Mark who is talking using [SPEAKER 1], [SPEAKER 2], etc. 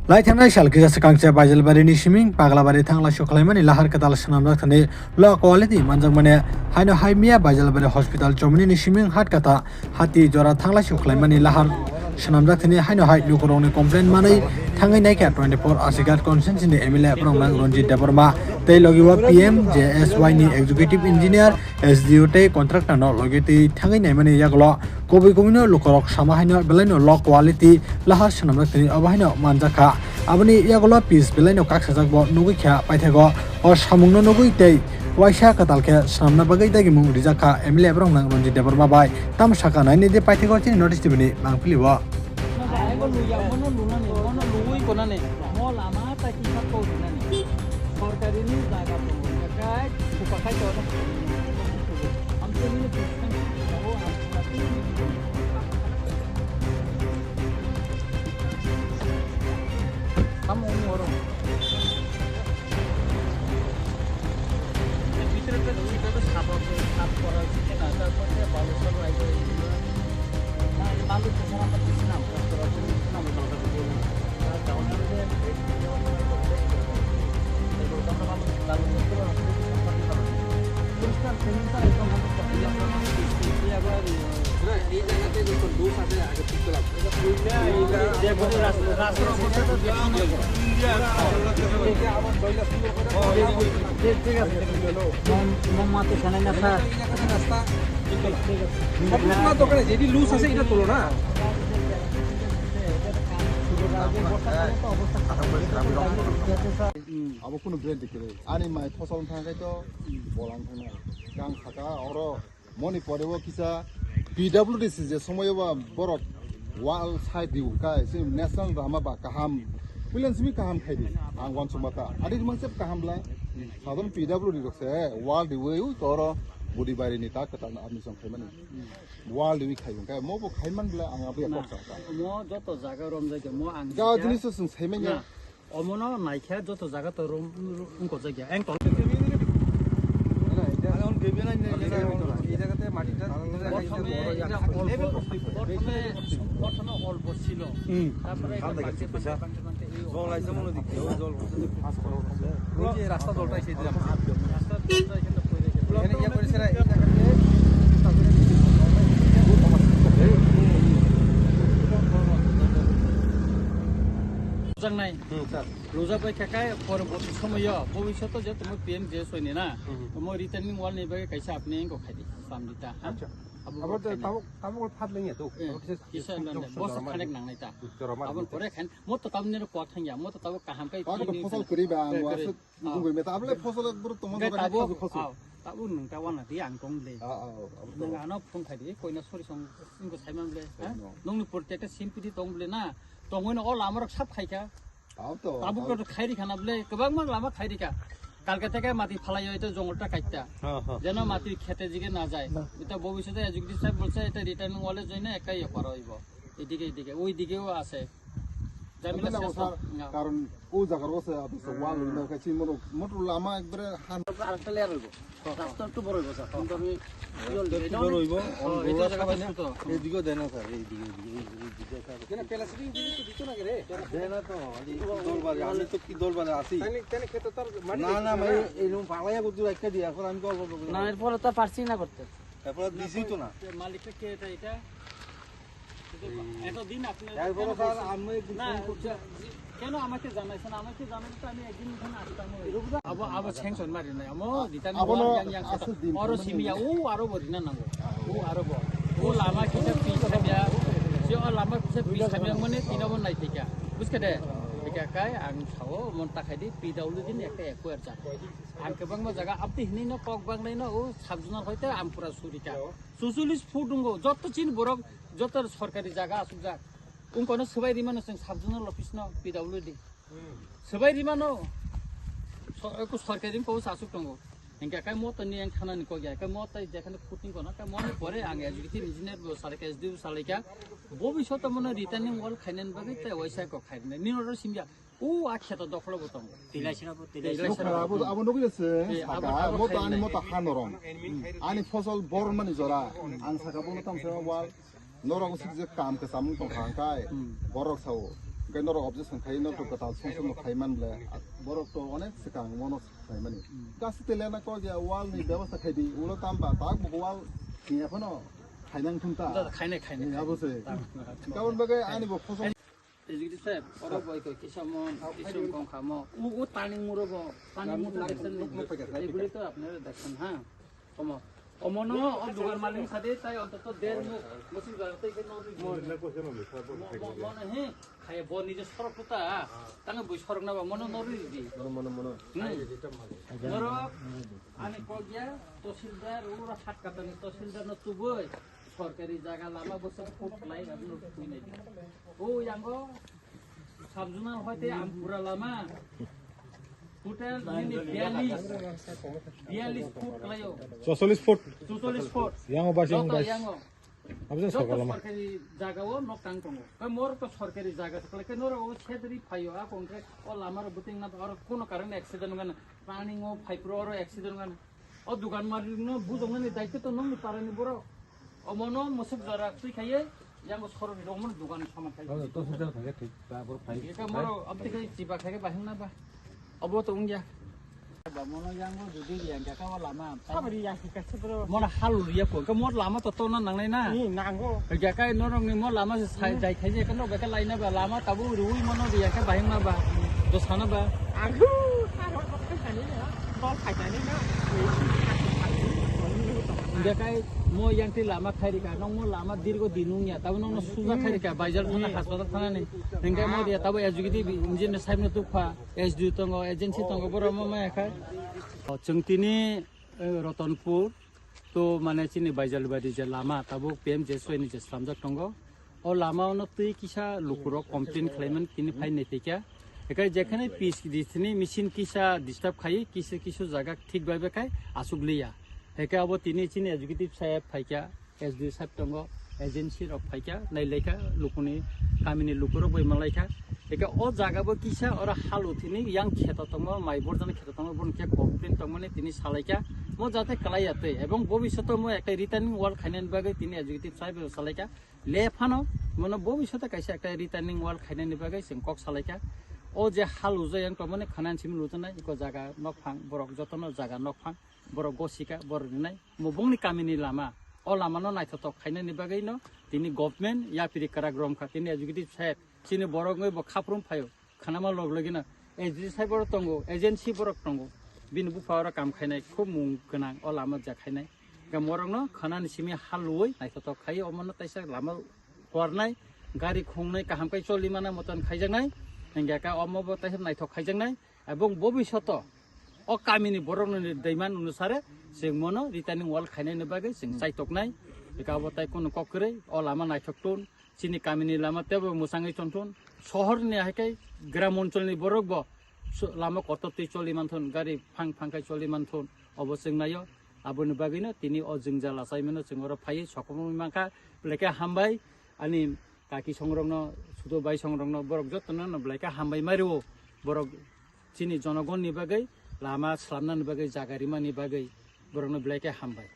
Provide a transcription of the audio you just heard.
[SPEAKER 1] Laithanai shalki jasa kangcha Bajalbari ni shiming Paglabari thangla shoklaimani lahar katal sanamda thane low quality manjang mane haino haimia Bajalbari hospital chomni ni shiming hat kata hati jora thangla shoklaimani lahar sanamda thane haino hai lukorong ni complaint manai thangai naika 24 asigat conscience ni MLA Prongnang Ronjit Deborma tei logiwa PM JSY ni executive engineer SDO tei contractor no logiti thangai naimani yaglo kobi komino lukorok samahaino belaino low quality lahar sanamda thane abahaino manjaka aboni yagolo pis belaino kaksajak bo nugui kha paithego o samungno nugui tei waisa katalke samna bagai dagi mung rijaka MLA Prongnang Ronjit Deborma bai tam saka naini de paithego chini notice tibini mangpilibo
[SPEAKER 2] Kamu umur ভিতরে তো ভিতরে support সাপ করা উচিত না তারপরে ভালো সব রাইট না ভালো তো আমরা কিছু না করা উচিত না আমরা কথা বলি আর ডাউনের যে এগুলো আমরা ভালো ভালো করতে পারি পরিষ্কার সেন্টার একদম ভালো করতে হবে আবার না এই জায়গাতে যখন দোষ আছে আগে ঠিক করে এটা যে বলে রাস্তার মধ্যে তো ইন্ডিয়া আবার দইলা সুন্দর করে ঠিক আছে মোমবাতি খানে না স্যার রাস্তা ঠিক আছে আপনার দোকানে যেটি লুজ আছে এটা তোলো না
[SPEAKER 3] अब कुनो ब्रेन दिखे आनी माइ फसल थांगाय तो बलां थांना गां थाका अर मनि परेबो किसा PWD जे समयबा बरक वाल साइड दिउ काय से नेशनल रामा बा काहाम विलेन्स मी काहाम खाइदि आं वान समबाता आदि मानसे काहामला साधन PWD रखसे वाल दिउ तर बुडी बारि नि ता कता आमी सं खाइमानि वाल दिउ खाइम काय मबो खाइमानब्ला आं आबे पक्सा
[SPEAKER 2] म जत जागा रम जायगा म आं
[SPEAKER 3] गा जिनिस सं खाइमानि
[SPEAKER 2] অমন নাইখা যত জায়গা তো রুম উনকো জায়গা এং তল
[SPEAKER 4] এখন দেবে না এই জায়গাতে মাটিটা
[SPEAKER 2] প্রথমে অল্প ছিল তারপরে
[SPEAKER 4] জল আইছে মনে দিকে জল ওই যে রাস্তা জলটাই সেই দিলাম
[SPEAKER 2] রাস্তা এখানে পড়ে গেছে
[SPEAKER 4] এখানে ইয়া করেছে না এই জায়গাতে
[SPEAKER 2] নাই রোজা পাই থাকায় পরবর্তী সময় ভবিষ্যতে যে তুমি পিএম যে সইনে না মই রিটার্নিং ওয়াল নেবে কাইসা আপনি এঙ্গো খাইদি সামদিতা
[SPEAKER 4] আচ্ছা আবার তাবো ফাট লইয়া তো
[SPEAKER 2] কিসা বস খানেক নাংনাইতা আবার পরে খান মত তাবনের ক থাঙ্গিয়া মত তাব কাহাম কাই
[SPEAKER 3] फसल करिबा आं वासो गुबै मेता आबले फसल गुरु तमन
[SPEAKER 2] ताबो ताबो नंता वाना दि आं कंले नंगा न फुं खाइदि कोइना सरि सं इनको साइमानले नंनि प्रटेक्ट सिम्पिटि तंबले ना तंगोइन अल आमरक सब खाइका
[SPEAKER 3] तो
[SPEAKER 2] ताबो को खाइरि खानाबले गोबां मान लामा खाइरिका কালকে থেকে মাটি ফালাই হয়তো জঙ্গলটা কাটতা যেন মাটির খেতে দিকে না যায় এটা ভবিষ্যতে এজুকেটিভ সাহেব বলছে এটা রিটার্নিং ওয়ালের জন্য একাই করা হইব এদিকে ওই দিকেও আছে
[SPEAKER 3] কারণ ও জায়গার বসে আছে ওয়াল না কাছে মোটর লামা একবারে হান
[SPEAKER 2] আরেকটা লেয়ার হইব রাস্তা একটু বড় হইব স্যার কিন্তু আমি
[SPEAKER 4] বড় হইব
[SPEAKER 2] এই জায়গাটা ছোট
[SPEAKER 4] এইদিকেও দেয় না স্যার এইদিকে কেন প্লাস্টিক দিতে না রে দেয় না তো দলবারে আমি তো কি দলবারে আছি কেন খেতে তার না না ভাই এরকম পালাইয়া করতে একটা দিয়া এখন আমি গল্প করব
[SPEAKER 2] না এরপরে তো পারছি না করতে
[SPEAKER 4] তারপর দিছি তো না
[SPEAKER 2] মালিকটা কে এটা এতদিন আপনি
[SPEAKER 4] এরপরে স্যার আমি
[SPEAKER 2] কেন আমাকে জানাইছেন আমাকে জানালে তো আমি একদিন এখানে আসতাম আবার স্যাংশন মারি নাই আমো রিটার্নিং ওয়াল সিমিয়া ও আরো বদিনা নাঙ্গো ও আরো ও লামা কিসে পিছাবিয়া যে লামা কিসে পিছাবিয়া মানে তিনাবো নাই থিকা বুঝকে দে এটা কাই আং সাও মন তাখাইদি পিডব্লিউ দিন একটা একোয়ার যা আং কেবাং মা জায়গা আপনি হিনি না পক বাং নাই না ও সাবজুনার হইতে আম পুরা সুরিকা 44 ফুট উঙ্গো যত চিন বরক যত সরকারি জায়গা আসুক যা उनकोनो सबाय रिमानो जों साबजुनाल अफिस न PWD सबाय रिमानो को सरकारि को सासुक दंगो एंका काय मत नि एं खानानि को गया काय मत जेखाने फुटिं को ना काय मने परे आं एजुकेटिभ इन्जिनियर बो साले एसडि सालेका भबिष्यत मने रिटार्निं वाल खाइनेन बागै ता वैसा को खाइने निनर सिमया 오 아키야도 너클로 보통 딜라시나고
[SPEAKER 3] 아버 노기레스 사가 모토 아니 모토 하노롱 아니 फसल 버르만이 저라 안 사가 보노 탐서 와 너라고 시제 감 그 삼은 동 강가에 버럭 사오 noro objection khai no to katal song khai man ble borok to onek sikang mono khai mani gasi tele na ko ja wall ni ব্যবস্থা khai di ulo tamba tak bu wall ni ekhano khainang thunta
[SPEAKER 2] খাইনে
[SPEAKER 3] abose kaun bagai ani bo phosol
[SPEAKER 2] এজিকিউটিভ সাহেব ওরা বই কই কিসমন কিসম কম খামো ও turning মুরব turning মুর দেখছেন এগুলি তো আপনারা দেখছেন হ্যাঁ কম অমন ও দোকান মালিক সাথে তাই অন্তত দেড় মুখ মুসিল গাতে কে নরি মনে হে খায় ব নিজে সরকতা তাঙ্গে বই সরক না মনে নরি দি মনে ধরো আনি কগিয়া তহসিলদার ওরা সাত কাটানি তহসিলদার ন তুবই সরকারি জায়গা লামা বসে খুব লাই আপনি তুই নাই ও ইয়াঙ্গো সাবজুনাল হইতে আমপুরা লামা হোটেল মিনি 42 ফুট লাইও
[SPEAKER 1] 44 ফুট
[SPEAKER 2] 44 ফুট
[SPEAKER 1] ইয়াঙ্গো বাসি
[SPEAKER 2] ইয়াঙ্গো
[SPEAKER 1] আপনি সকাল মা
[SPEAKER 2] সরকারি জায়গাও নকটাং টঙ্গো কই মোর তো সরকারি জায়গা সকলে কে নর ও ছেদরি ফাইও আ কোনকে ও লামার বুটিং না আর কোন কারণে অ্যাক্সিডেন্ট গান প্রাণিং ও ফাইপ্রো আর অ্যাক্সিডেন্ট গান ও দোকান মালিক ন বুজংনি দায়িত্ব তো নং পারেনি বড় অমনো মুসুক জরা তুই খাইয়ে ইয়াঙ্গো সরকারি রমন দোকান সামান খাই
[SPEAKER 1] তো সুবিধা থাকে ঠিক তারপর ফাইল
[SPEAKER 2] এটা মোর আপনি কই চিবা খাইকে বাহিন না বা অব তো উঙ্গিয়া মনো ইয়াঙ্গো যদি ইয়াঙ্গা কা লামা সাবরি ইয়াকি কাছে বড় মনা হালু ইয়া কো মোর লামা তো না নাংনাই না নি নাঙ্গো ইয়াকা নরংনি মোর লামা সাই যাই খাইजे কেন বেকা লাইনা বা লামা তাবু রুই মনো ইয়াকা বাহিন না বা তো সানা বা আগু খার কথা খানি না বল খাইজানি না দেখাই মই ইয়াংটি লামা খাইরিকা নং মো লামা দীর্ঘ দিনুংয়া তাবো নং সুজা খাইরিকা বাইজার থানা হাসপাতাল থানা নি নেংকা মই দিয়া তাবো এজুকিটিভ ইঞ্জিনিয়ার সাহেব ন তুফা এসডি তঙ্গ এজেন্সি তঙ্গ বড় মা এখাই চংতিনি রতনপুর তো মানে চিনি বাইজালবাড়ি যে লামা তাবো পিএম যে সয়নি যে সামজাক তঙ্গ ও লামা ন তুই কিসা লুকুরক কমপ্লেন খাইমান কিনি ফাই নেতিকা এখানে যেখানে পিস দিছিনি মেশিন কিসা ডিস্টার্ব খাই কিছু জায়গা ঠিকভাবে খাই আসুগলিয়া হেকা আবো তিনি চিনি এজুকেটিভ সাহেব ফাইকা এসডি সাহেব তঙ্গ এজেন্সি রক ফাইকা নাইলাইকা লুকুনি কামিনি লুকুরক বইমালাইকা হেকা ও জায়গাবো কিসা ওরা হালু তিনি ইয়াং খেত তঙ্গ মাইবর জানে খেত তঙ্গ বনকে কমপ্লেন তঙ্গনে তিনি সালাইকা মো যাতে কালাইয়াতে এবং ভবিষ্যতে মো একটা রিটার্নিং ওয়াল খাইনান বাগে তিনি এজুকেটিভ সাহেব সালাইকা লেফানো মানে ভবিষ্যতে কাইসা একটা রিটার্নিং ওয়াল খাইনান বাগে সিং কক সালাইকা ও যে হালু যে ইয়াং তঙ্গনে খানান সিম লুজনাই ইকো জায়গা নকফাং বরক যতন জায়গা নকফাং বড় গসিকা বড় নাই মুবংনি কামিনি লামা ও লামানো নাইথত খাইনানি বাগैनो তিনি গভর্নমেন্ট ইয়া পিরি কারাগ্রম খা তিনি এজুকেটিভ সাহেব চিনি বড় গই খাপ্রম ফাयो খানামা লগলগিনা এজুকেটিভ সাহেব বড় তঙ্গো এজেন্সি বড় তঙ্গো বিন বুফাওরা কাম খাইনাই খুব মুং গোনাं ও লাमा যা খাইনাই गा मरंनो खानानि सिमी हालुयै नाइथत खायो अमनो ताइसा लामा हरनाय गारि खुंनाय काहामकाय चलिमाना मतन खाइजांनाय हेंगाका अमबो ताइसा नाइथक खाइजांनाय एबं भबिष्यत अ कामिनि बरंनि दैमान अनुसारे जों मनो रिटार्निं वाल खाइनायनि बागै जों साइतकनाय बेकाबताय कोनो ककरै अ लामा नाइथकटुन चिनि कामिनि लामा तेबो मोजाङै चनथुन शहरनि हायकाय ग्राम अञ्चलनि बरकबो लामा कततै चलिमानथुन गारि फांखाय चलिमानथुन अबसों नायो आबोनि बागैनो तिनि अ जों जाला साइमनो जों अर फायै सकमनि माखा ब्लेका हामबाय आनि काकी संरंनो सुदो बाय संरंनो बरक जतनो ब्लेका हामबाय मारिओ बरक चिनि जनगणनि बागै लामा स्लाबनानि बागै जागारिमानि बागै बरकनो ब्लेका हामबाय